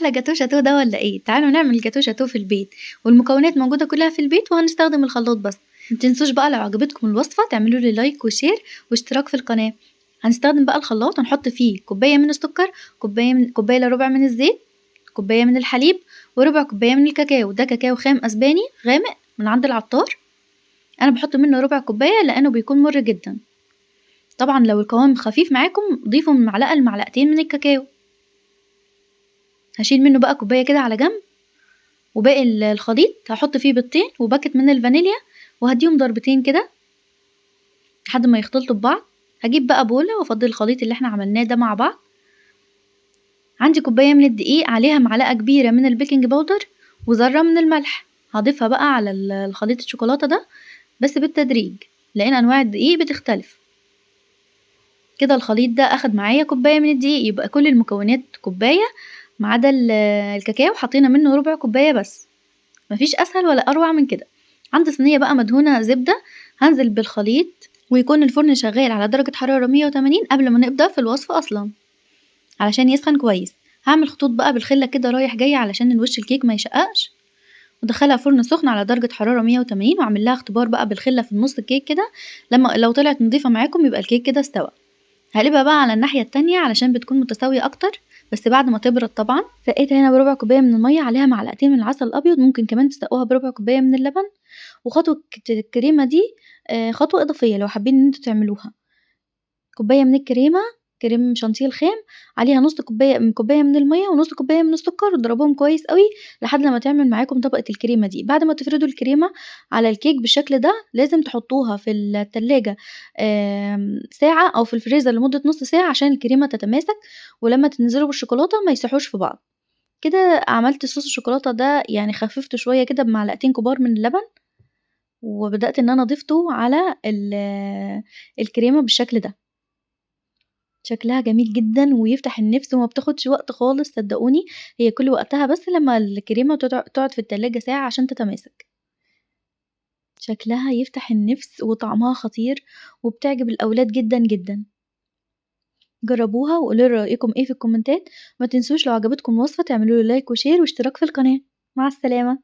أحلى جاتوه شاتوه ده والّا إيه؟ تعالوا نعمل جاتوه شاتوه في البيت، والمكونات موجودة كلها في البيت وهنستخدم الخلاط بس، متنسوش بقى لو عجبتكم الوصفة تعملوا لي لايك وشير واشتراك في القناة. هنستخدم بقى الخلاط هنحط فيه كوباية من السكر، كوباية إلا ربع من الزيت، كوباية من الحليب، وربع كوباية من الكاكاو، ده كاكاو خام أسباني غامق من عند العطار، أنا باحط منه ربع كوباية لأنه بيكون مر جدًا. طبعًا لو القوام خفيف معاكم ضيفوا من معلقة لمعلقتين من الكاكاو. هاشيل منه بقى كوباية كده على جنب، وباقي الخليط هاحط فيه بيضتين وباكت من الفانيليا وهاديهم ضربتين كده لحد ما يختلطوا ببعض. هاجيب بقى بولة وأفضي الخليط اللي احنا عملناه ده مع بعض. عندي كوباية من الدقيق عليها معلقة كبيرة من البيكنج باودر وذرة من الملح، هاضيفها بقى على الخليط الشوكولاتة ده بس بالتدريج لأن أنواع الدقيق بتختلف. كده الخليط ده أخد معايا كوباية من الدقيق، يبقى كل المكونات كوباية ما عدا الكاكاو حطينا منه ربع كوباية بس، مفيش أسهل ولا أروع من كده. عندي صينية بقى مدهونة زبدة هنزل بالخليط ويكون الفرن شغال على درجة حرارة 180 قبل ما نبدأ في الوصفة أصلا علشان يسخن كويس. هعمل خطوط بقى بالخلة كده رايح جاي علشان الوش الكيك ما يشققش، ودخلها فرن سخن على درجة حرارة 180 واعمل لها اختبار بقى بالخلة في النص الكيك كده، لو طلعت نضيفة معاكم يبقى الكيك كده استوى. هقلبها بقى على الناحية التانية علشان بتكون متساوية أكتر بس بعد ما تبرد طبعًا. سقيت هنا بربع كوباية من المَيّة عليها معلقتين من العسل الأبيض، ممكن كمان تسقوها بربع كوباية من اللبن، وخطوة الكريمة دي خطوة إضافية لو حابين إن انتوا تعملوها. كوباية من الكريمة، كريم شانتيه الخام، عليها نص كوباية من المَيّة ونص كوباية من السكر واضربوهم كويس أوي لحد لما تعمل معاكم طبقة الكريمة دي. بعد ما تفردوا الكريمة على الكيك بالشكل ده لازم تحطوها في التلاجة ساعة أو في الفريزر لمدة نص ساعة عشان الكريمة تتماسك، ولما تنزلوا بالشوكولاتة ما يسيحوش في بعض. كده عملت صوص الشوكولاتة ده يعني خففته شوية كده بمعلقتين كبار من اللبن، وبدأت إن أنا ضيفته على الكريمة بالشكل ده. شكلها جميل جدًا ويفتح النِفس وما بتاخدش وقت خالص صدقوني، هي كل وقتها بس لمّا الكريمة تقعد في التلاجة ساعة عشان تتماسك. شكلها يفتح النِفس وطعمها خطير وبتعجب الأولاد جدًا، جدًا. جربوها وقولوا لي رأيكم إيه في الكومنتات، ما تنسوش لو عجبتكم الوصفة تعملوا لي لايك وشير واشتراك في القناة. مع السلامة.